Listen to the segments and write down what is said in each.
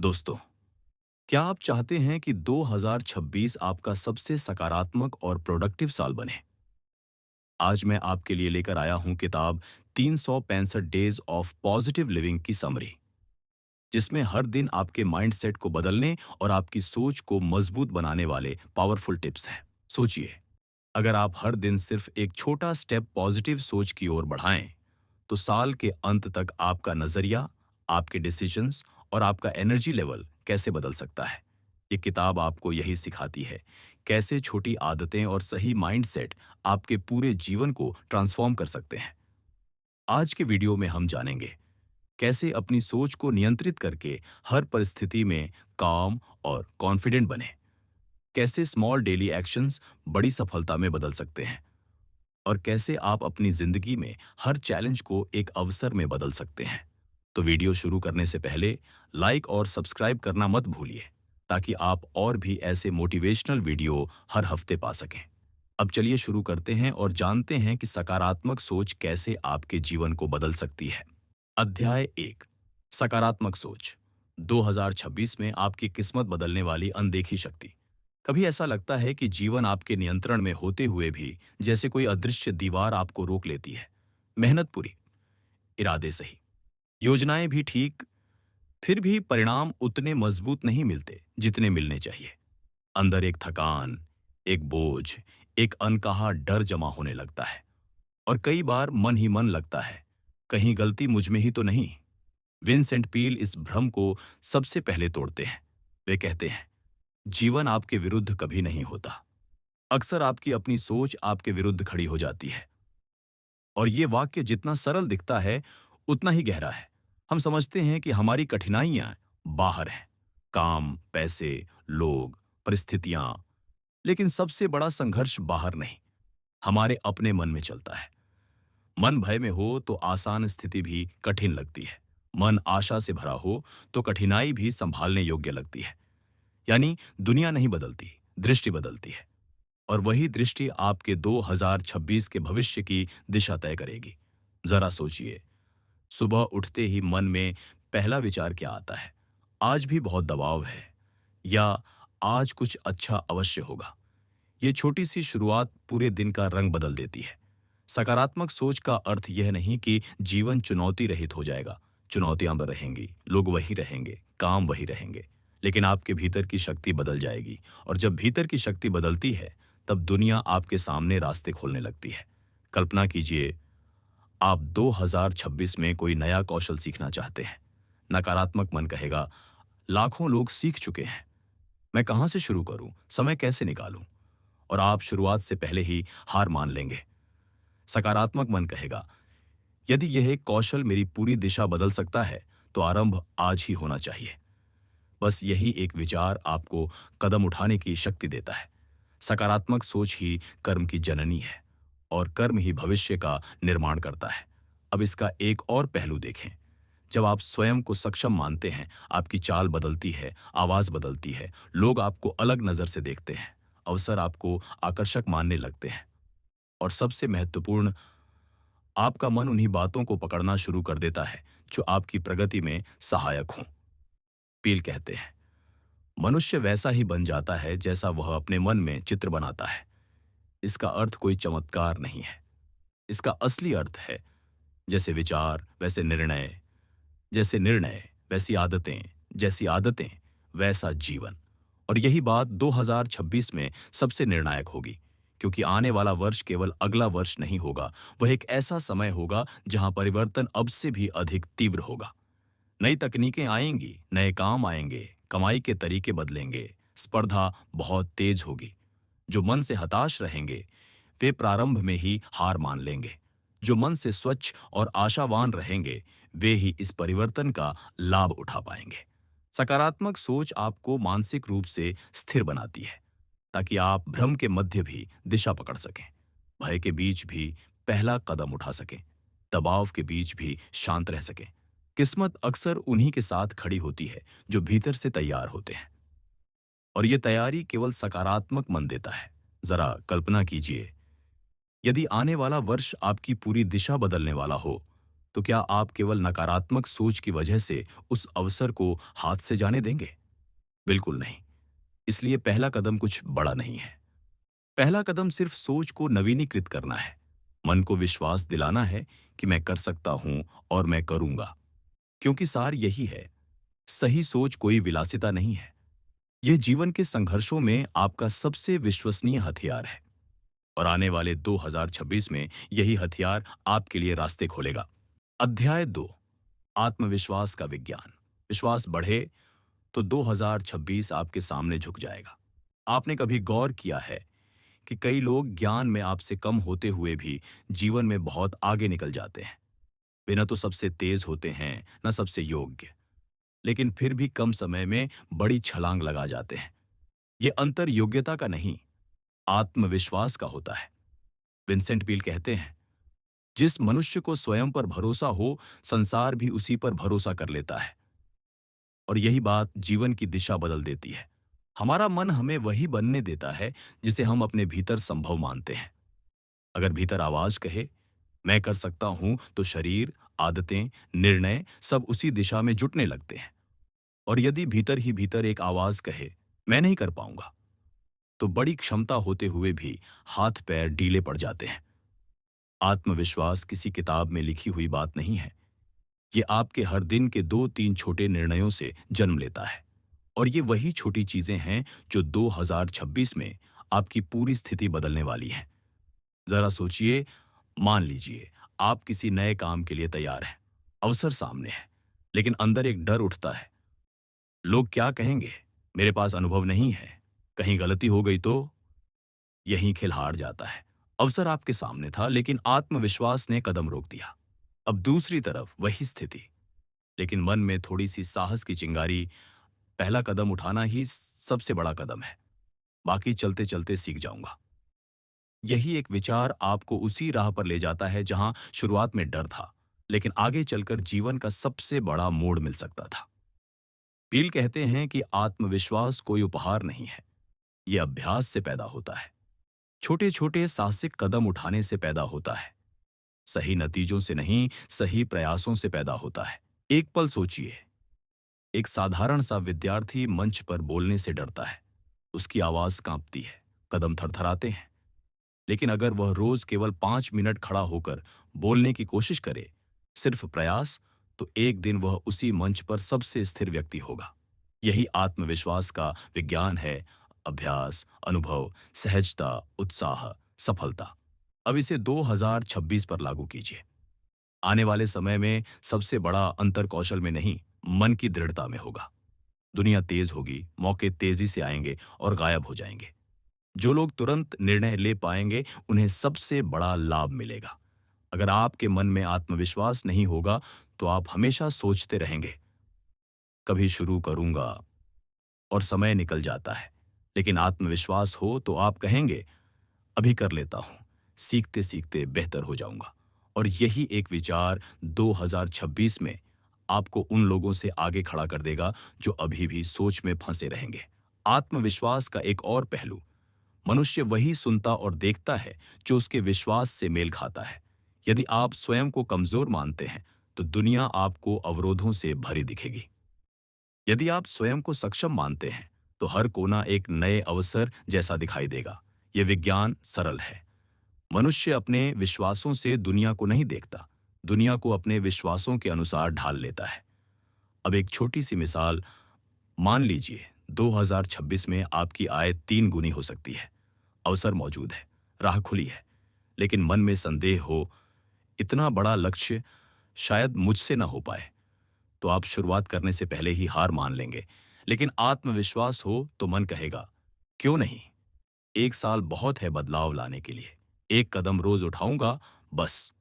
दोस्तों, क्या आप चाहते हैं कि 2026 आपका सबसे सकारात्मक और प्रोडक्टिव साल बने? आज मैं आपके लिए लेकर आया हूं किताब 365 डेज ऑफ पॉजिटिव लिविंग की समरी, जिसमें हर दिन आपके माइंडसेट को बदलने और आपकी सोच को मजबूत बनाने वाले पावरफुल टिप्स हैं। सोचिए, अगर आप हर दिन सिर्फ एक छोटा स्टेप पॉजिटिव सोच की ओर बढ़ाएं, तो साल के अंत तक आपका नजरिया, आपके डिसीजंस और आपका एनर्जी लेवल कैसे बदल सकता है। ये किताब आपको यही सिखाती है, कैसे छोटी आदतें और सही माइंडसेट आपके पूरे जीवन को ट्रांसफॉर्म कर सकते हैं। आज के वीडियो में हम जानेंगे कैसे अपनी सोच को नियंत्रित करके हर परिस्थिति में काम और कॉन्फिडेंट बने, कैसे स्मॉल डेली एक्शंस बड़ी सफलता में बदल सकते हैं, और कैसे आप अपनी जिंदगी में हर चैलेंज को एक अवसर में बदल सकते हैं। तो वीडियो शुरू करने से पहले लाइक और सब्सक्राइब करना मत भूलिए, ताकि आप और भी ऐसे मोटिवेशनल वीडियो हर हफ्ते पा सकें। अब चलिए शुरू करते हैं और जानते हैं कि सकारात्मक सोच कैसे आपके जीवन को बदल सकती है। अध्याय 1, सकारात्मक सोच। 2026 में आपकी किस्मत बदलने वाली अनदेखी शक्ति। कभी ऐसा लगता है कि जीवन आपके नियंत्रण में होते हुए भी जैसे कोई अदृश्य दीवार आपको रोक लेती है। मेहनत पूरी, इरादे सही, योजनाएं भी ठीक, फिर भी परिणाम उतने मजबूत नहीं मिलते जितने मिलने चाहिए। अंदर एक थकान, एक बोझ, एक अनकहा डर जमा होने लगता है, और कई बार मन ही मन लगता है, कहीं गलती मुझ में ही तो नहीं। विंसेंट पील इस भ्रम को सबसे पहले तोड़ते हैं। वे कहते हैं, जीवन आपके विरुद्ध कभी नहीं होता। अक्सर आपकी अपनी सोच आपके विरुद्ध खड़ी हो जाती है। और ये वाक्य जितना सरल दिखता है, उतना ही गहरा है। हम समझते हैं कि हमारी कठिनाइयां बाहर हैं, काम, पैसे, लोग, परिस्थितियां, लेकिन सबसे बड़ा संघर्ष बाहर नहीं, हमारे अपने मन में चलता है। मन भय में हो तो आसान स्थिति भी कठिन लगती है। मन आशा से भरा हो तो कठिनाई भी संभालने योग्य लगती है। यानी दुनिया नहीं बदलती, दृष्टि बदलती है। और वही दृष्टि आपके 2026 के भविष्य की दिशा तय करेगी। जरा सोचिए, सुबह उठते ही मन में पहला विचार क्या आता है? आज भी बहुत दबाव है, या आज कुछ अच्छा अवश्य होगा। ये छोटी सी शुरुआत पूरे दिन का रंग बदल देती है। सकारात्मक सोच का अर्थ यह नहीं कि जीवन चुनौती रहित हो जाएगा। चुनौतियां रहेंगी, लोग वही रहेंगे, काम वही रहेंगे, लेकिन आपके भीतर की शक्ति बदल जाएगी। और जब भीतर की शक्ति बदलती है, तब दुनिया आपके सामने रास्ते खोलने लगती है। कल्पना कीजिए, आप 2026 में कोई नया कौशल सीखना चाहते हैं। नकारात्मक मन कहेगा, लाखों लोग सीख चुके हैं, मैं कहां से शुरू करूं, समय कैसे निकालूं? और आप शुरुआत से पहले ही हार मान लेंगे। सकारात्मक मन कहेगा, यदि यह एक कौशल मेरी पूरी दिशा बदल सकता है, तो आरंभ आज ही होना चाहिए। बस यही एक विचार आपको कदम उठाने की शक्ति देता है। सकारात्मक सोच ही कर्म की जननी है, और कर्म ही भविष्य का निर्माण करता है। अब इसका एक और पहलू देखें। जब आप स्वयं को सक्षम मानते हैं, आपकी चाल बदलती है, आवाज बदलती है, लोग आपको अलग नजर से देखते हैं, अवसर आपको आकर्षक मानने लगते हैं, और सबसे महत्वपूर्ण, आपका मन उन्हीं बातों को पकड़ना शुरू कर देता है जो आपकी प्रगति में सहायक हों। पील कहते हैं, मनुष्य वैसा ही बन जाता है जैसा वह अपने मन में चित्र बनाता है। इसका अर्थ कोई चमत्कार नहीं है। इसका असली अर्थ है, जैसे विचार वैसे निर्णय, जैसे निर्णय वैसी आदतें, जैसी आदतें वैसा जीवन। और यही बात 2026 में सबसे निर्णायक होगी, क्योंकि आने वाला वर्ष केवल अगला वर्ष नहीं होगा, वह एक ऐसा समय होगा जहां परिवर्तन अब से भी अधिक तीव्र होगा। नई तकनीकें आएंगी, नए काम आएंगे, कमाई के तरीके बदलेंगे, स्पर्धा बहुत तेज होगी। जो मन से हताश रहेंगे, वे प्रारंभ में ही हार मान लेंगे। जो मन से स्वच्छ और आशावान रहेंगे, वे ही इस परिवर्तन का लाभ उठा पाएंगे। सकारात्मक सोच आपको मानसिक रूप से स्थिर बनाती है, ताकि आप भ्रम के मध्य भी दिशा पकड़ सकें, भय के बीच भी पहला कदम उठा सकें, दबाव के बीच भी शांत रह सकें। किस्मत अक्सर उन्हीं के साथ खड़ी होती है जो भीतर से तैयार होते हैं, और ये तैयारी केवल सकारात्मक मन देता है। जरा कल्पना कीजिए, यदि आने वाला वर्ष आपकी पूरी दिशा बदलने वाला हो, तो क्या आप केवल नकारात्मक सोच की वजह से उस अवसर को हाथ से जाने देंगे? बिल्कुल नहीं। इसलिए पहला कदम कुछ बड़ा नहीं है। पहला कदम सिर्फ सोच को नवीनीकृत करना है। मन को विश्वास दिलाना है कि मैं कर सकता हूं और मैं करूंगा। क्योंकि सार यही है, सही सोच कोई विलासिता नहीं है। यह जीवन के संघर्षों में आपका सबसे विश्वसनीय हथियार है। और आने वाले 2026 में यही हथियार आपके लिए रास्ते खोलेगा। अध्याय 2, आत्मविश्वास का विज्ञान। विश्वास बढ़े तो 2026 आपके सामने झुक जाएगा। आपने कभी गौर किया है कि कई लोग ज्ञान में आपसे कम होते हुए भी जीवन में बहुत आगे निकल जाते हैं। वे न तो सबसे तेज होते हैं, न सबसे योग्य, लेकिन फिर भी कम समय में बड़ी छलांग लगा जाते हैं। ये अंतर योग्यता का नहीं, आत्मविश्वास का होता है। विंसेंट पील कहते हैं, जिस मनुष्य को स्वयं पर भरोसा हो, संसार भी उसी पर भरोसा कर लेता है। और यही बात जीवन की दिशा बदल देती है। हमारा मन हमें वही बनने देता है जिसे हम अपने भीतर संभव मानते हैं। अगर भीतर आवाज कहे, मैं कर सकता हूं, तो शरीर, आदतें, निर्णय सब उसी दिशा में जुटने लगते हैं। और यदि भीतर ही भीतर एक आवाज कहे, मैं नहीं कर पाऊंगा, तो बड़ी क्षमता होते हुए भी हाथ पैर ढीले पड़ जाते हैं। आत्मविश्वास किसी किताब में लिखी हुई बात नहीं है। ये आपके हर दिन के 2-3 छोटे निर्णयों से जन्म लेता है। और ये वही छोटी चीजें हैं जो 2026 में आपकी पूरी स्थिति बदलने वाली हैं। जरा सोचिए, मान लीजिए आप किसी नए काम के लिए तैयार हैं, अवसर सामने है, लेकिन अंदर एक डर उठता है। लोग क्या कहेंगे? मेरे पास अनुभव नहीं है, कहीं गलती हो गई तो? यहीं खिल हार जाता है। अवसर आपके सामने था, लेकिन आत्मविश्वास ने कदम रोक दिया। अब दूसरी तरफ वही स्थिति, लेकिन मन में थोड़ी सी साहस की चिंगारी। पहला कदम उठाना ही सबसे बड़ा कदम है, बाकी चलते चलते सीख जाऊंगा। यही एक विचार आपको उसी राह पर ले जाता है जहां शुरुआत में डर था, लेकिन आगे चलकर जीवन का सबसे बड़ा मोड़ मिल सकता था। पील कहते हैं कि आत्मविश्वास कोई उपहार नहीं है, यह अभ्यास से पैदा होता है। छोटे छोटे साहसिक कदम उठाने से पैदा होता है। सही नतीजों से नहीं, सही प्रयासों से पैदा होता है। एक पल सोचिए, एक साधारण सा विद्यार्थी मंच पर बोलने से डरता है। उसकी आवाज कांपती है, कदम थरथराते हैं। लेकिन अगर वह रोज केवल 5 मिनट खड़ा होकर बोलने की कोशिश करे, सिर्फ प्रयास, तो एक दिन वह उसी मंच पर सबसे स्थिर व्यक्ति होगा। यही आत्मविश्वास का विज्ञान है। अभ्यास, अनुभव, सहजता, उत्साह, सफलता। अब इसे 2026 पर लागू कीजिए। आने वाले समय में सबसे बड़ा अंतर कौशल में नहीं, मन की दृढ़ता में होगा। दुनिया तेज होगी, मौके तेजी से आएंगे और गायब हो जाएंगे। जो लोग तुरंत निर्णय ले पाएंगे, उन्हें सबसे बड़ा लाभ मिलेगा। अगर आपके मन में आत्मविश्वास नहीं होगा, तो आप हमेशा सोचते रहेंगे, कभी शुरू करूंगा, और समय निकल जाता है। लेकिन आत्मविश्वास हो तो आप कहेंगे, अभी कर लेता हूं, सीखते सीखते बेहतर हो जाऊंगा। और यही एक विचार 2026 में आपको उन लोगों से आगे खड़ा कर देगा जो अभी भी सोच में फंसे रहेंगे। आत्मविश्वास का एक और पहलू, मनुष्य वही सुनता और देखता है जो उसके विश्वास से मेल खाता है। यदि आप स्वयं को कमजोर मानते हैं, तो दुनिया आपको अवरोधों से भरी दिखेगी। यदि आप स्वयं को सक्षम मानते हैं, तो हर कोना एक नए अवसर जैसा दिखाई देगा। यह विज्ञान सरल है। मनुष्य अपने विश्वासों से दुनिया को नहीं देखता, दुनिया को अपने विश्वासों के अनुसार ढाल लेता है। अब एक छोटी सी मिसाल, मान लीजिए 2026 में आपकी आय 3 गुनी हो सकती है। अवसर मौजूद है, राह खुली है, लेकिन मन में संदेह हो, इतना बड़ा लक्ष्य शायद मुझसे ना हो पाए, तो आप शुरुआत करने से पहले ही हार मान लेंगे। लेकिन आत्मविश्वास हो तो मन कहेगा, क्यों नहीं, 1 साल बहुत है बदलाव लाने के लिए, एक कदम रोज उठाऊंगा, बस।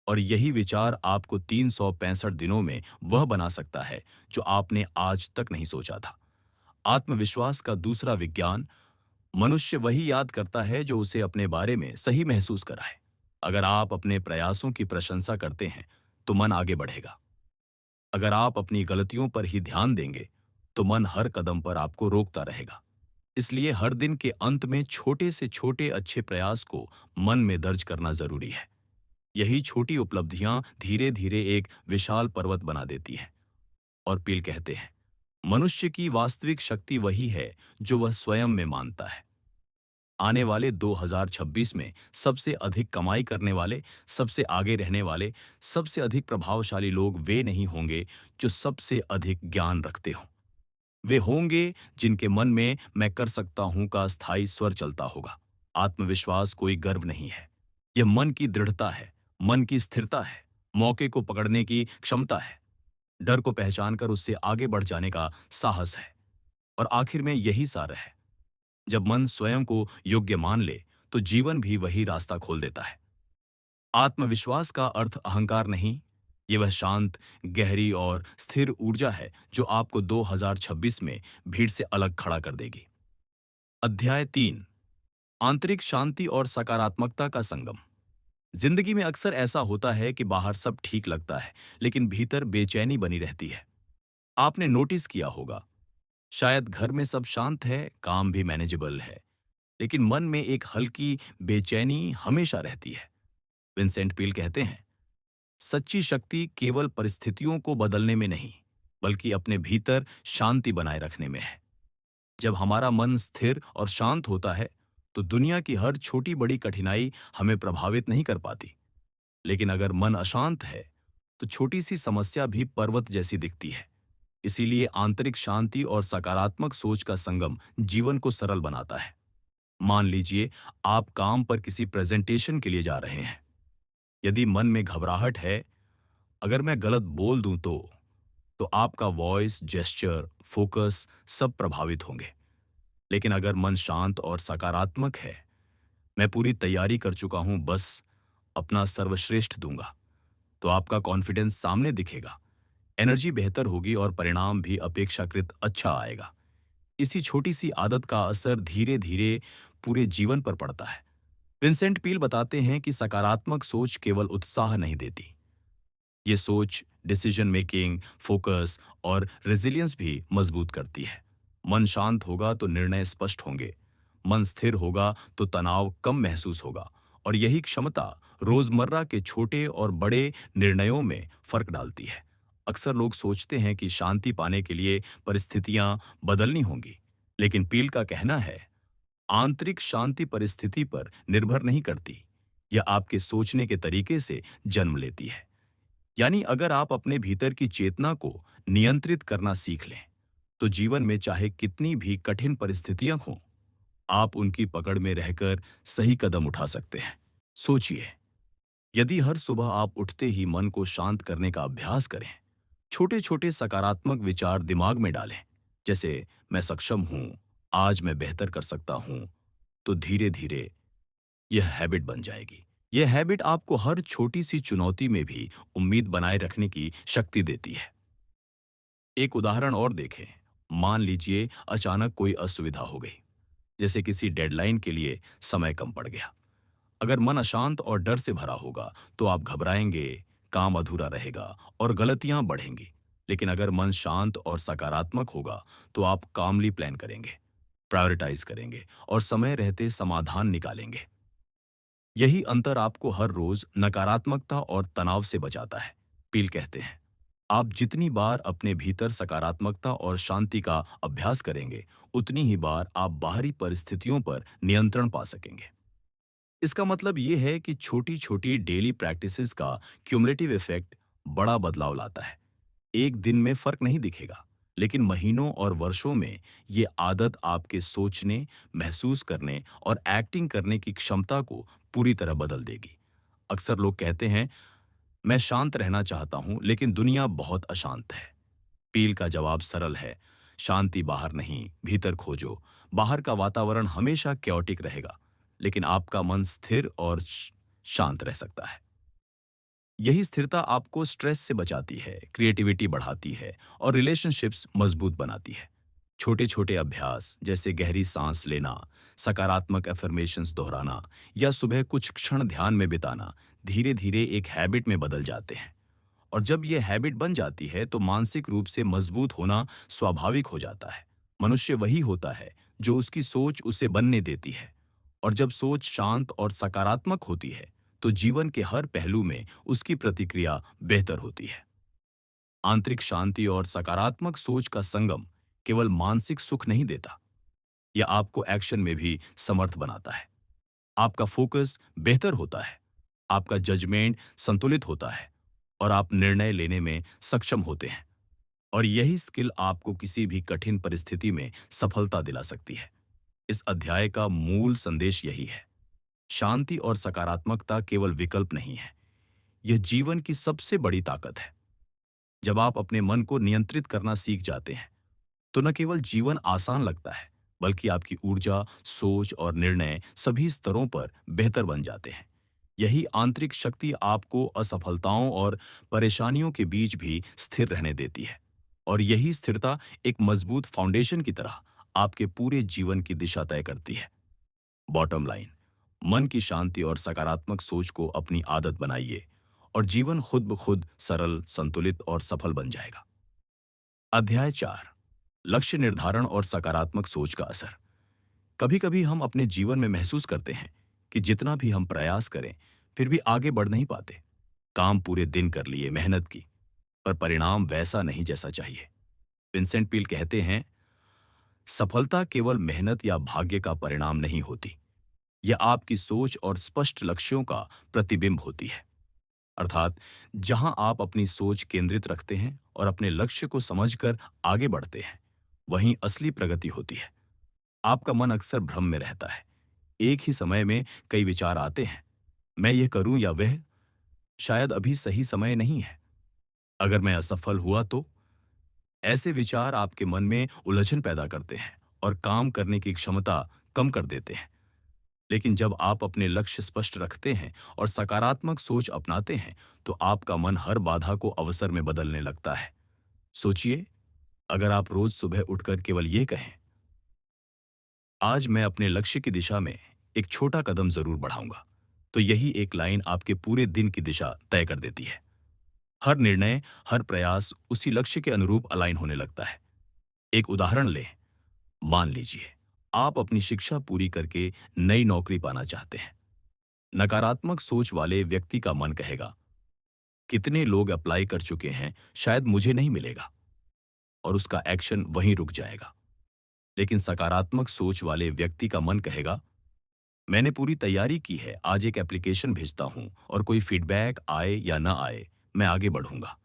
और यही विचार आपको 365 दिनों में वह बना सकता है जो आपने आज तक नहीं सोचा था। आत्मविश्वास का दूसरा विज्ञान, मनुष्य वही याद करता है जो उसे अपने बारे में सही महसूस कराए। अगर आप अपने प्रयासों की प्रशंसा करते हैं, तो मन आगे बढ़ेगा। अगर आप अपनी गलतियों पर ही ध्यान देंगे, तो मन हर कदम पर आपको रोकता रहेगा। इसलिए हर दिन के अंत में छोटे से छोटे अच्छे प्रयास को मन में दर्ज करना जरूरी है। यही छोटी उपलब्धियां धीरे धीरे एक विशाल पर्वत बना देती हैं। और पील कहते हैं, मनुष्य की वास्तविक शक्ति वही है जो वह स्वयं में मानता है। आने वाले 2026 में सबसे अधिक कमाई करने वाले, सबसे आगे रहने वाले, सबसे अधिक प्रभावशाली लोग वे नहीं होंगे जो सबसे अधिक ज्ञान रखते हों। वे होंगे जिनके मन में मैं कर सकता हूं का स्थायी स्वर चलता होगा। आत्मविश्वास कोई गर्व नहीं है। यह मन की दृढ़ता है, मन की स्थिरता है, मौके को पकड़ने की क्षमता है, डर को पहचान कर उससे आगे बढ़ जाने का साहस है। और आखिर में यही सार है। जब मन स्वयं को योग्य मान ले, तो जीवन भी वही रास्ता खोल देता है। आत्मविश्वास का अर्थ अहंकार नहीं, ये वह शांत, गहरी और स्थिर ऊर्जा है जो आपको 2026 में भीड़ से अलग खड़ा कर देगी। अध्याय 3, आंतरिक शांति और सकारात्मकता का संगम। जिंदगी में अक्सर ऐसा होता है कि बाहर सब ठीक लगता है, लेकिन भीतर बेचैनी बनी रहती है। आपने नोटिस किया होगा, शायद घर में सब शांत है, काम भी मैनेजेबल है, लेकिन मन में एक हल्की बेचैनी हमेशा रहती है। विंसेंट पील कहते हैं, सच्ची शक्ति केवल परिस्थितियों को बदलने में नहीं, बल्कि अपने भीतर शांति बनाए रखने में है। जब हमारा मन स्थिर और शांत होता है, तो दुनिया की हर छोटी बड़ी कठिनाई हमें प्रभावित नहीं कर पाती। लेकिन अगर मन अशांत है, तो छोटी सी समस्या भी पर्वत जैसी दिखती है। इसीलिए आंतरिक शांति और सकारात्मक सोच का संगम जीवन को सरल बनाता है। मान लीजिए, आप काम पर किसी प्रेजेंटेशन के लिए जा रहे हैं। यदि मन में घबराहट है, अगर मैं गलत बोल दूं तो आपका वॉइस, जेस्चर, फोकस सब प्रभावित होंगे। लेकिन अगर मन शांत और सकारात्मक है, मैं पूरी तैयारी कर चुका हूं, बस अपना सर्वश्रेष्ठ दूंगा, तो आपका कॉन्फिडेंस सामने दिखेगा, एनर्जी बेहतर होगी और परिणाम भी अपेक्षाकृत अच्छा आएगा। इसी छोटी सी आदत का असर धीरे धीरे पूरे जीवन पर पड़ता है। विंसेंट पील बताते हैं कि सकारात्मक सोच केवल उत्साह नहीं देती, ये सोच डिसीजन मेकिंग, फोकस और रेजिलियंस भी मजबूत करती है। मन शांत होगा तो निर्णय स्पष्ट होंगे, मन स्थिर होगा तो तनाव कम महसूस होगा, और यही क्षमता रोजमर्रा के छोटे और बड़े निर्णयों में फर्क डालती है। अक्सर लोग सोचते हैं कि शांति पाने के लिए परिस्थितियां बदलनी होंगी, लेकिन पील का कहना है, आंतरिक शांति परिस्थिति पर निर्भर नहीं करती, यह आपके सोचने के तरीके से जन्म लेती है। यानी अगर आप अपने भीतर की चेतना को नियंत्रित करना सीख लें, तो जीवन में चाहे कितनी भी कठिन परिस्थितियां हों, आप उनकी पकड़ में रहकर सही कदम उठा सकते हैं। सोचिए, यदि हर सुबह आप उठते ही मन को शांत करने का अभ्यास करें, छोटे छोटे सकारात्मक विचार दिमाग में डालें, जैसे मैं सक्षम हूं, आज मैं बेहतर कर सकता हूं, तो धीरे धीरे यह हैबिट बन जाएगी। यह हैबिट आपको हर छोटी सी चुनौती में भी उम्मीद बनाए रखने की शक्ति देती है। एक उदाहरण और देखें। मान लीजिए अचानक कोई असुविधा हो गई, जैसे किसी डेडलाइन के लिए समय कम पड़ गया। अगर मन अशांत और डर से भरा होगा, तो आप घबराएंगे, काम अधूरा रहेगा और गलतियां बढ़ेंगी। लेकिन अगर मन शांत और सकारात्मक होगा, तो आप कामली प्लान करेंगे, प्रायोरिटाइज करेंगे और समय रहते समाधान निकालेंगे। यही अंतर आपको हर रोज नकारात्मकता और तनाव से बचाता है। पील कहते हैं, आप जितनी बार अपने भीतर सकारात्मकता और शांति का अभ्यास करेंगे, उतनी ही बार आप बाहरी परिस्थितियों पर नियंत्रण पा सकेंगे। इसका मतलब ये है कि छोटी छोटी डेली प्रैक्टिसेस का क्यूमुलेटिव इफेक्ट बड़ा बदलाव लाता है। एक दिन में फर्क नहीं दिखेगा, लेकिन महीनों और वर्षों में ये आदत आपके सोचने, महसूस करने और एक्टिंग करने की क्षमता को पूरी तरह बदल देगी। अक्सर लोग कहते हैं, मैं शांत रहना चाहता हूं, लेकिन दुनिया बहुत अशांत है। पील का जवाब सरल है, शांति बाहर नहीं, भीतर खोजो। बाहर का वातावरण हमेशा कैओटिक रहेगा, लेकिन आपका मन स्थिर और शांत रह सकता है। यही स्थिरता आपको स्ट्रेस से बचाती है, क्रिएटिविटी बढ़ाती है और रिलेशनशिप्स मजबूत बनाती है। छोटे छोटे अभ्यास जैसे गहरी सांस लेना, सकारात्मक एफर्मेशंस दोहराना या सुबह कुछ क्षण ध्यान में बिताना धीरे धीरे एक हैबिट में बदल जाते हैं। और जब यह हैबिट बन जाती है, तो मानसिक रूप से मजबूत होना स्वाभाविक हो जाता है। मनुष्य वही होता है जो उसकी सोच उसे बनने देती है। और जब सोच शांत और सकारात्मक होती है, तो जीवन के हर पहलू में उसकी प्रतिक्रिया बेहतर होती है। आंतरिक शांति और सकारात्मक सोच का संगम केवल मानसिक सुख नहीं देता, यह आपको एक्शन में भी समर्थ बनाता है। आपका फोकस बेहतर होता है, आपका जजमेंट संतुलित होता है और आप निर्णय लेने में सक्षम होते हैं। और यही स्किल आपको किसी भी कठिन परिस्थिति में सफलता दिला सकती है। इस अध्याय का मूल संदेश यही है। शांति और सकारात्मकता केवल विकल्प नहीं है, यह जीवन की सबसे बड़ी ताकत है। जब आप अपने मन को नियंत्रित करना सीख जाते हैं, तो न केवल जीवन आसान लगता है, बल्कि आपकी ऊर्जा, सोच और निर्णय सभी स्तरों पर बेहतर बन जाते हैं। यही आंतरिक शक्ति आपको असफलताओं और परेशानियों के बीच भी स्थिर रहने देती है। और यही स्थिरता एक मजबूत फाउंडेशन की तरह आपके पूरे जीवन की दिशा तय करती है। बॉटम लाइन, मन की शांति और सकारात्मक सोच को अपनी आदत बनाइए और जीवन खुद ब खुद सरल, संतुलित और सफल बन जाएगा। अध्याय 4, लक्ष्य निर्धारण और सकारात्मक सोच का असर। कभी-कभी हम अपने जीवन में महसूस करते हैं कि जितना भी हम प्रयास करें, फिर भी आगे बढ़ नहीं पाते। काम पूरे दिन कर लिए, मेहनत की, पर परिणाम वैसा नहीं जैसा चाहिए। विंसेंट पील कहते हैं, सफलता केवल मेहनत या भाग्य का परिणाम नहीं होती, यह आपकी सोच और स्पष्ट लक्ष्यों का प्रतिबिंब होती है। अर्थात, जहां आप अपनी सोच केंद्रित रखते हैं और अपने लक्ष्य को समझकर आगे बढ़ते हैं, वहीं असली प्रगति होती है। आपका मन अक्सर भ्रम में रहता है। एक ही समय में कई विचार आते हैं, मैं यह करूं या वह, शायद अभी सही समय नहीं है, अगर मैं असफल हुआ तो। ऐसे विचार आपके मन में उलझन पैदा करते हैं और काम करने की क्षमता कम कर देते हैं। लेकिन जब आप अपने लक्ष्य स्पष्ट रखते हैं और सकारात्मक सोच अपनाते हैं, तो आपका मन हर बाधा को अवसर में बदलने लगता है। सोचिए, अगर आप रोज सुबह उठकर केवल ये कहें, आज मैं अपने लक्ष्य की दिशा में एक छोटा कदम जरूर बढ़ाऊंगा, तो यही एक लाइन आपके पूरे दिन की दिशा तय कर देती है। हर निर्णय, हर प्रयास उसी लक्ष्य के अनुरूप अलाइन होने लगता है। एक उदाहरण लें, मान लीजिए आप अपनी शिक्षा पूरी करके नई नौकरी पाना चाहते हैं। नकारात्मक सोच वाले व्यक्ति का मन कहेगा, कितने लोग अप्लाई कर चुके हैं, शायद मुझे नहीं मिलेगा, और उसका एक्शन वहीं रुक जाएगा। लेकिन सकारात्मक सोच वाले व्यक्ति का मन कहेगा, मैंने पूरी तैयारी की है, आज एक एप्लीकेशन भेजता हूं और कोई फीडबैक आए या ना आए, मैं आगे बढ़ूंगा।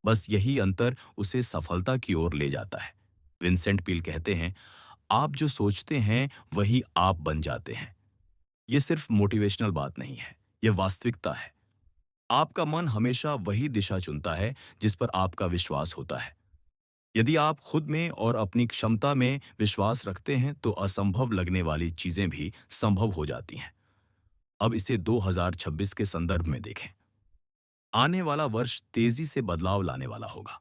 बस यही अंतर उसे सफलता की ओर ले जाता है। विंसेंट पील कहते हैं, आप जो सोचते हैं वही आप बन जाते हैं। ये सिर्फ मोटिवेशनल बात नहीं है, यह वास्तविकता है। आपका मन हमेशा वही दिशा चुनता है जिस पर आपका विश्वास होता है। यदि आप खुद में और अपनी क्षमता में विश्वास रखते हैं, तो असंभव लगने वाली चीजें भी संभव हो जाती हैं। अब इसे 2026 के संदर्भ में देखें। आने वाला वर्ष तेजी से बदलाव लाने वाला होगा।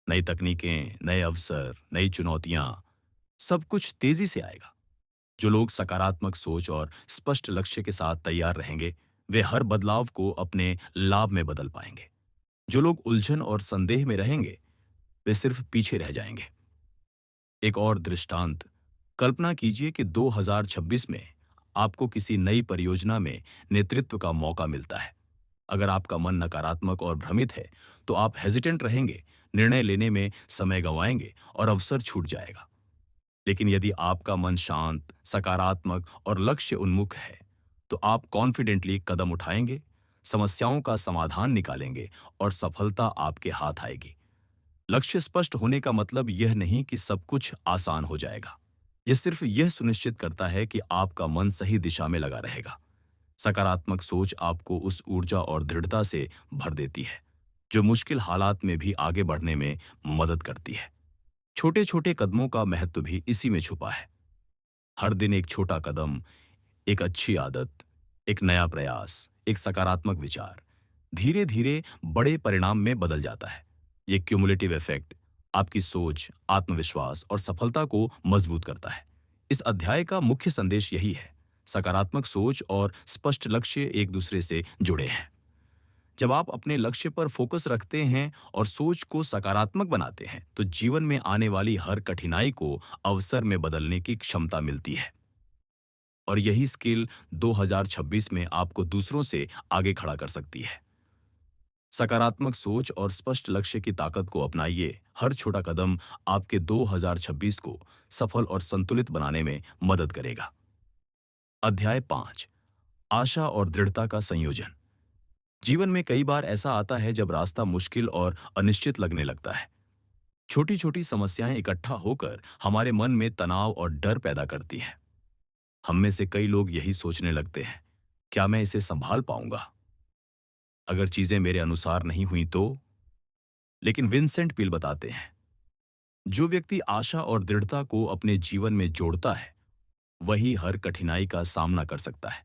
नई तकनीकें, नए अवसर, नई चुनौतियां, सब कुछ तेजी से आएगा। जो लोग सकारात्मक सोच और स्पष्ट लक्ष्य के साथ तैयार रहेंगे, वे हर बदलाव को अपने लाभ में बदल पाएंगे। जो लोग उलझन और संदेह में रहेंगे, वे सिर्फ पीछे रह जाएंगे। एक और दृष्टांत, कल्पना कीजिए कि 2026 में आपको किसी नई परियोजना में नेतृत्व का मौका मिलता है। अगर आपका मन नकारात्मक और भ्रमित है, तो आप हेजिटेंट रहेंगे, निर्णय लेने में समय गंवाएंगे और अवसर छूट जाएगा। लेकिन यदि आपका मन शांत, सकारात्मक और लक्ष्य उन्मुख है, तो आप कॉन्फिडेंटली कदम उठाएंगे, समस्याओं का समाधान निकालेंगे और सफलता आपके हाथ आएगी। लक्ष्य स्पष्ट होने का मतलब यह नहीं कि सब कुछ आसान हो जाएगा। यह सिर्फ यह सुनिश्चित करता है कि आपका मन सही दिशा में लगा रहेगा। सकारात्मक सोच आपको उस ऊर्जा और दृढ़ता से भर देती है, जो मुश्किल हालात में भी आगे बढ़ने में मदद करती है। छोटे छोटे कदमों का महत्व भी इसी में छुपा है। हर दिन एक छोटा कदम, एक अच्छी आदत, एक नया प्रयास, एक सकारात्मक विचार, धीरे धीरे बड़े परिणाम में बदल जाता है। ये क्यूमुलेटिव इफेक्ट आपकी सोच, आत्मविश्वास और सफलता को मजबूत करता है। इस अध्याय का मुख्य संदेश यही है, सकारात्मक सोच और स्पष्ट लक्ष्य एक दूसरे से जुड़े हैं। जब आप अपने लक्ष्य पर फोकस रखते हैं और सोच को सकारात्मक बनाते हैं, तो जीवन में आने वाली हर कठिनाई को अवसर में बदलने की क्षमता मिलती है। और यही स्किल 2026 में आपको दूसरों से आगे खड़ा कर सकती है। सकारात्मक सोच और स्पष्ट लक्ष्य की ताकत को अपनाइए। हर छोटा कदम आपके 2026 को सफल और संतुलित बनाने में मदद करेगा। अध्याय 5, आशा और दृढ़ता का संयोजन। जीवन में कई बार ऐसा आता है जब रास्ता मुश्किल और अनिश्चित लगने लगता है। छोटी छोटी समस्याएं इकट्ठा होकर हमारे मन में तनाव और डर पैदा करती हैं। हम में से कई लोग यही सोचने लगते हैं, क्या मैं इसे संभाल पाऊंगा? अगर चीजें मेरे अनुसार नहीं हुई तो? लेकिन विंसेंट पील बताते हैं, जो व्यक्ति आशा और दृढ़ता को अपने जीवन में जोड़ता है, वही हर कठिनाई का सामना कर सकता है।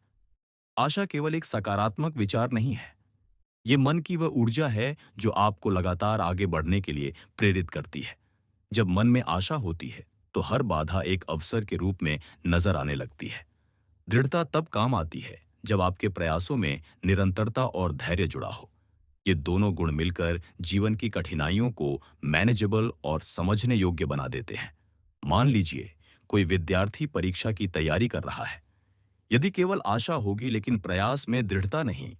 आशा केवल एक सकारात्मक विचार नहीं है। ये मन की वह ऊर्जा है जो आपको लगातार आगे बढ़ने के लिए प्रेरित करती है। जब मन में आशा होती है, तो हर बाधा एक अवसर के रूप में नजर आने लगती है। दृढ़ता तब काम आती है जब आपके प्रयासों में निरंतरता और धैर्य जुड़ा हो। ये दोनों गुण मिलकर जीवन की कठिनाइयों को मैनेजेबल और समझने योग्य बना देते हैं। मान लीजिए, कोई विद्यार्थी परीक्षा की तैयारी कर रहा है। यदि केवल आशा होगी लेकिन प्रयास में दृढ़ता नहीं,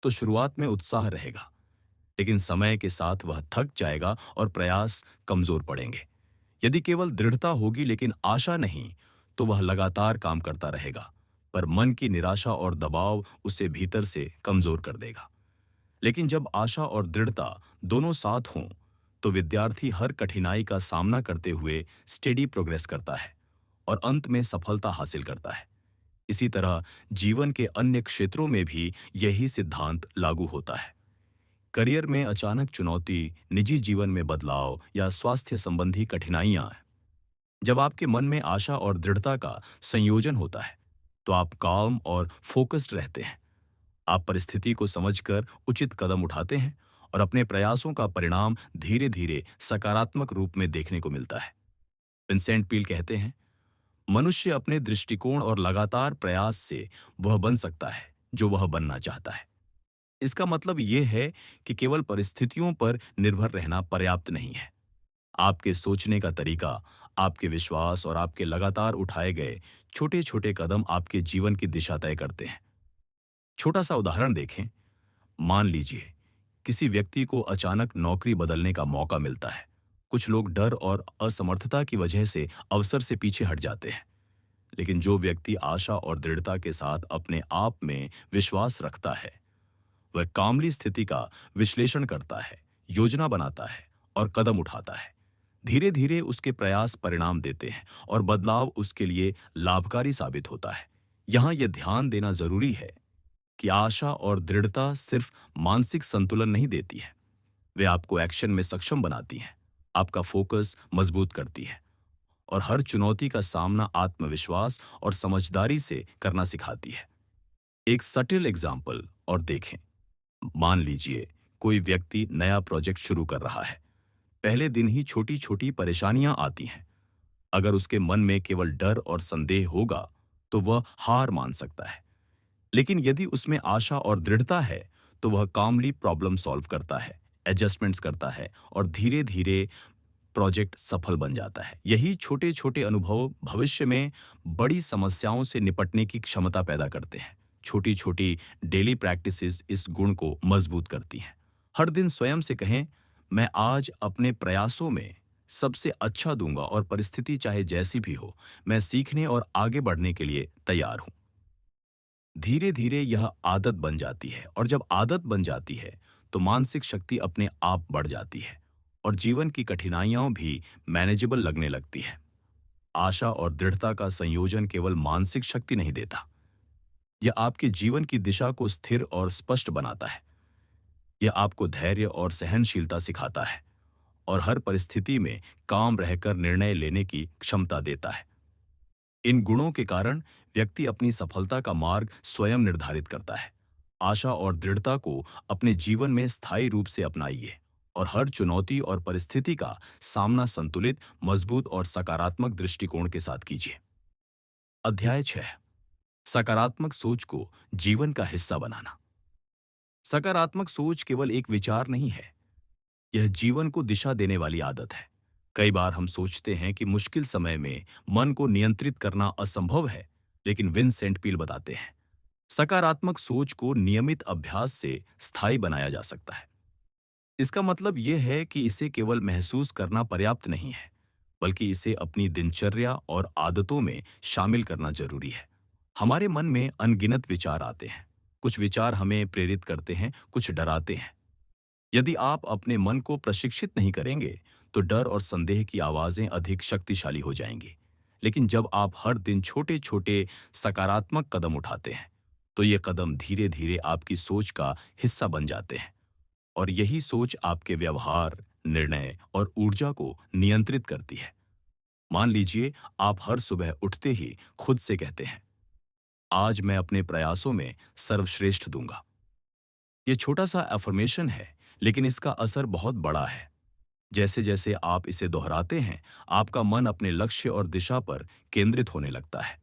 तो शुरुआत में उत्साह रहेगा, लेकिन समय के साथ वह थक जाएगा और प्रयास कमजोर पड़ेंगे। यदि केवल दृढ़ता होगी लेकिन आशा नहीं, तो वह लगातार काम करता रहेगा, पर मन की निराशा और दबाव उसे भीतर से कमजोर कर देगा। लेकिन जब आशा और दृढ़ता दोनों साथ हों, तो विद्यार्थी हर कठिनाई का सामना करते हुए स्टेडी प्रोग्रेस करता है और अंत में सफलता हासिल करता है। इसी तरह जीवन के अन्य क्षेत्रों में भी यही सिद्धांत लागू होता है। करियर में अचानक चुनौती, निजी जीवन में बदलाव या स्वास्थ्य संबंधी कठिनाइयां, जब आपके मन में आशा और दृढ़ता का संयोजन होता है, तो आप काम और फोकस्ड रहते हैं। आप परिस्थिति को समझकर उचित कदम उठाते हैं और अपने प्रयासों का परिणाम धीरे धीरे सकारात्मक रूप में देखने को मिलता है। विंसेंट पील कहते हैं, मनुष्य अपने दृष्टिकोण और लगातार प्रयास से वह बन सकता है जो वह बनना चाहता है। इसका मतलब यह है कि केवल परिस्थितियों पर निर्भर रहना पर्याप्त नहीं है। आपके सोचने का तरीका, आपके विश्वास और आपके लगातार उठाए गए छोटे छोटे कदम आपके जीवन की दिशा तय करते हैं। छोटा सा उदाहरण देखें। मान लीजिए, किसी व्यक्ति को अचानक नौकरी बदलने का मौका मिलता है। कुछ लोग डर और असमर्थता की वजह से अवसर से पीछे हट जाते हैं। लेकिन जो व्यक्ति आशा और दृढ़ता के साथ अपने आप में विश्वास रखता है, वह कामली स्थिति का विश्लेषण करता है, योजना बनाता है और कदम उठाता है। धीरे धीरे उसके प्रयास परिणाम देते हैं और बदलाव उसके लिए लाभकारी साबित होता है। यहाँ यह ध्यान देना जरूरी है कि आशा और दृढ़ता सिर्फ मानसिक संतुलन नहीं देती है, वे आपको एक्शन में सक्षम बनाती हैं, आपका फोकस मजबूत करती है और हर चुनौती का सामना आत्मविश्वास और समझदारी से करना सिखाती है। एक सटिल एग्जाम्पल और देखें। मान लीजिए, कोई व्यक्ति नया प्रोजेक्ट शुरू कर रहा है। पहले दिन ही छोटी छोटी परेशानियां आती हैं। अगर उसके मन में केवल डर और संदेह होगा, तो वह हार मान सकता है। लेकिन यदि उसमें आशा और दृढ़ता है, तो वह कामली प्रॉब्लम सॉल्व करता है, एडजस्टमेंट्स करता है और धीरे धीरे प्रोजेक्ट सफल बन जाता है। यही छोटे छोटे अनुभव भविष्य में बड़ी समस्याओं से निपटने की क्षमता पैदा करते हैं। छोटी छोटी डेली प्रैक्टिसेस इस गुण को मजबूत करती हैं। हर दिन स्वयं से कहें, मैं आज अपने प्रयासों में सबसे अच्छा दूंगा और परिस्थिति चाहे जैसी भी हो, मैं सीखने और आगे बढ़ने के लिए तैयार हूं। धीरे धीरे यह आदत बन जाती है और जब आदत बन जाती है, तो मानसिक शक्ति अपने आप बढ़ जाती है और जीवन की कठिनाइयां भी मैनेजेबल लगने लगती है। आशा और दृढ़ता का संयोजन केवल मानसिक शक्ति नहीं देता, यह आपके जीवन की दिशा को स्थिर और स्पष्ट बनाता है। यह आपको धैर्य और सहनशीलता सिखाता है और हर परिस्थिति में काम रहकर निर्णय लेने की क्षमता देता है। इन गुणों के कारण व्यक्ति अपनी सफलता का मार्ग स्वयं निर्धारित करता है। आशा और दृढ़ता को अपने जीवन में स्थायी रूप से अपनाइए और हर चुनौती और परिस्थिति का सामना संतुलित, मजबूत और सकारात्मक दृष्टिकोण के साथ कीजिए। अध्याय 6, सकारात्मक सोच को जीवन का हिस्सा बनाना। सकारात्मक सोच केवल एक विचार नहीं है, यह जीवन को दिशा देने वाली आदत है। कई बार हम सोचते हैं कि मुश्किल समय में मन को नियंत्रित करना असंभव है, लेकिन विंसेंट पील बताते हैं, सकारात्मक सोच को नियमित अभ्यास से स्थायी बनाया जा सकता है। इसका मतलब यह है कि इसे केवल महसूस करना पर्याप्त नहीं है, बल्कि इसे अपनी दिनचर्या और आदतों में शामिल करना जरूरी है। हमारे मन में अनगिनत विचार आते हैं। कुछ विचार हमें प्रेरित करते हैं, कुछ डराते हैं। यदि आप अपने मन को प्रशिक्षित नहीं करेंगे, तो डर और संदेह की आवाजें अधिक शक्तिशाली हो जाएंगी। लेकिन जब आप हर दिन छोटे छोटे सकारात्मक कदम उठाते हैं, तो ये कदम धीरे धीरे आपकी सोच का हिस्सा बन जाते हैं। और यही सोच आपके व्यवहार, निर्णय और ऊर्जा को नियंत्रित करती है। मान लीजिए, आप हर सुबह उठते ही खुद से कहते हैं, आज मैं अपने प्रयासों में सर्वश्रेष्ठ दूंगा। ये छोटा सा अफर्मेशन है, लेकिन इसका असर बहुत बड़ा है। जैसे जैसे आप इसे दोहराते हैं, आपका मन अपने लक्ष्य और दिशा पर केंद्रित होने लगता है।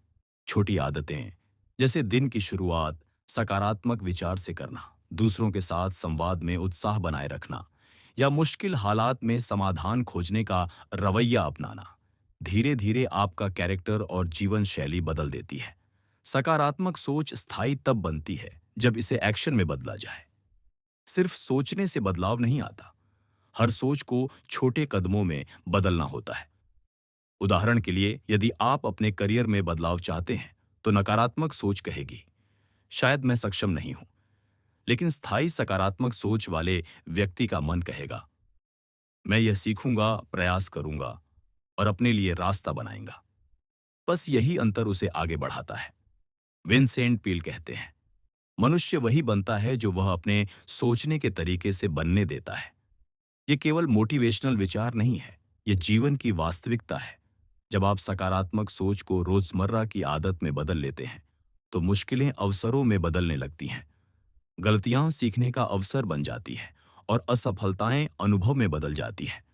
छोटी आदतें, जैसे दिन की शुरुआत सकारात्मक विचार से करना, दूसरों के साथ संवाद में उत्साह बनाए रखना, या मुश्किल हालात में समाधान खोजने का रवैया अपनाना, धीरे धीरे आपका कैरेक्टर और जीवन शैली बदल देती है। सकारात्मक सोच स्थायी तब बनती है जब इसे एक्शन में बदला जाए। सिर्फ सोचने से बदलाव नहीं आता, हर सोच को छोटे कदमों में बदलना होता है। उदाहरण के लिए, यदि आप अपने करियर में बदलाव चाहते हैं, तो नकारात्मक सोच कहेगी, शायद मैं सक्षम नहीं हूं। लेकिन स्थायी सकारात्मक सोच वाले व्यक्ति का मन कहेगा, मैं यह सीखूंगा, प्रयास करूंगा और अपने लिए रास्ता बनाएगा। बस यही अंतर उसे आगे बढ़ाता है। विंसेंट पील कहते हैं, मनुष्य वही बनता है जो वह अपने सोचने के तरीके से बनने देता है। ये केवल मोटिवेशनल विचार नहीं है, ये जीवन की वास्तविकता है। जब आप सकारात्मक सोच को रोजमर्रा की आदत में बदल लेते हैं, तो मुश्किलें अवसरों में बदलने लगती हैं। गलतियां सीखने का अवसर बन जाती है और असफलताएं अनुभव में बदल जाती हैं।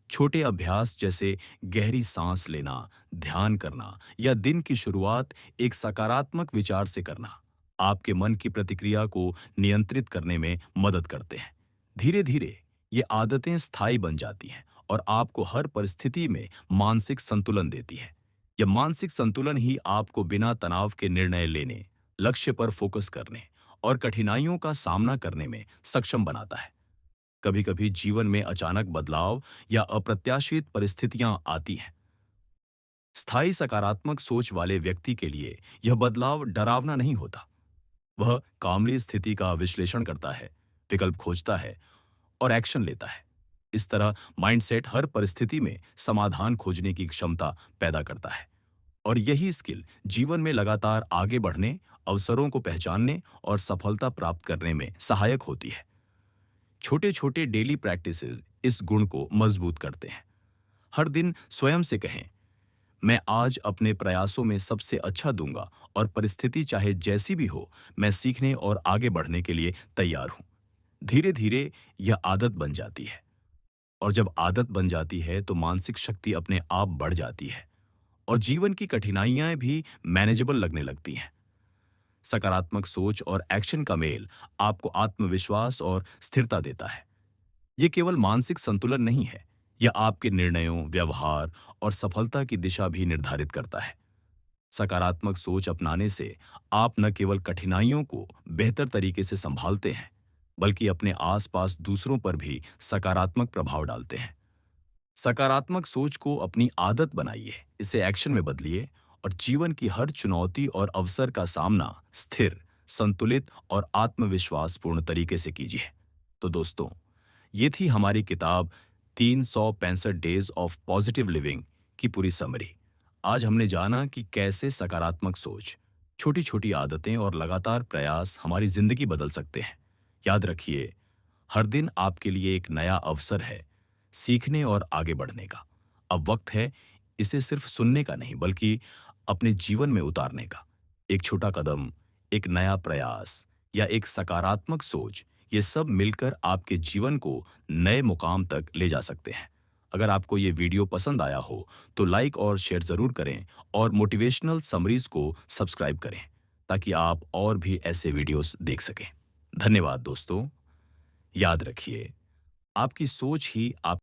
छोटे अभ्यास जैसे गहरी सांस लेना, ध्यान करना या दिन की शुरुआत एक सकारात्मक विचार से करना, आपके मन की प्रतिक्रिया को नियंत्रित करने में मदद करते हैं। धीरे धीरे ये आदतें स्थायी बन जाती हैं और आपको हर परिस्थिति में मानसिक संतुलन देती है। यह मानसिक संतुलन ही आपको बिना तनाव के निर्णय लेने, लक्ष्य पर फोकस करने और कठिनाइयों का सामना करने में सक्षम बनाता है। कभी कभी जीवन में अचानक बदलाव या अप्रत्याशित परिस्थितियां आती हैं। स्थायी सकारात्मक सोच वाले व्यक्ति के लिए यह बदलाव डरावना नहीं होता। वह कामली स्थिति का विश्लेषण करता है, विकल्प खोजता है और एक्शन लेता है। इस तरह माइंडसेट हर परिस्थिति में समाधान खोजने की क्षमता पैदा करता है। और यही स्किल जीवन में लगातार आगे बढ़ने, अवसरों को पहचानने और सफलता प्राप्त करने में सहायक होती है। छोटे छोटे डेली प्रैक्टिसेस इस गुण को मजबूत करते हैं। हर दिन स्वयं से कहें, मैं आज अपने प्रयासों में सबसे अच्छा दूंगा और परिस्थिति चाहे जैसी भी हो, मैं सीखने और आगे बढ़ने के लिए तैयार हूं। धीरे धीरे यह आदत बन जाती है, और जब आदत बन जाती है तो मानसिक शक्ति अपने आप बढ़ जाती है और जीवन की कठिनाइयां भी मैनेजेबल लगने लगती हैं। सकारात्मक सोच और एक्शन का मेल आपको आत्मविश्वास और स्थिरता देता है। ये केवल मानसिक संतुलन नहीं है, यह आपके निर्णयों, व्यवहार और सफलता की दिशा भी निर्धारित करता है। सकारात्मक सोच अपनाने से आप न केवल कठिनाइयों को बेहतर तरीके से संभालते हैं, बल्कि अपने आसपास दूसरों पर भी सकारात्मक प्रभाव डालते हैं। सकारात्मक सोच को अपनी आदत बनाइए, इसे एक्शन में बदलिए और जीवन की हर चुनौती और अवसर का सामना स्थिर, संतुलित और आत्मविश्वासपूर्ण तरीके से कीजिए। तो दोस्तों, ये थी हमारी किताब 365 डेज ऑफ पॉजिटिव लिविंग की पूरी समरी। आज हमने जाना कि कैसे सकारात्मक सोच, छोटी छोटी आदतें और लगातार प्रयास हमारी जिंदगी बदल सकते हैं। याद रखिए, हर दिन आपके लिए एक नया अवसर है सीखने और आगे बढ़ने का। अब वक्त है इसे सिर्फ सुनने का नहीं, बल्कि अपने जीवन में उतारने का। एक छोटा कदम, एक नया प्रयास या एक सकारात्मक सोच, ये सब मिलकर आपके जीवन को नए मुकाम तक ले जा सकते हैं। अगर आपको ये वीडियो पसंद आया हो तो लाइक और शेयर जरूर करें और मोटिवेशनल समरीज को सब्सक्राइब करें, ताकि आप और भी ऐसे वीडियोस देख सकें। धन्यवाद दोस्तों। याद रखिए, आपकी सोच ही आप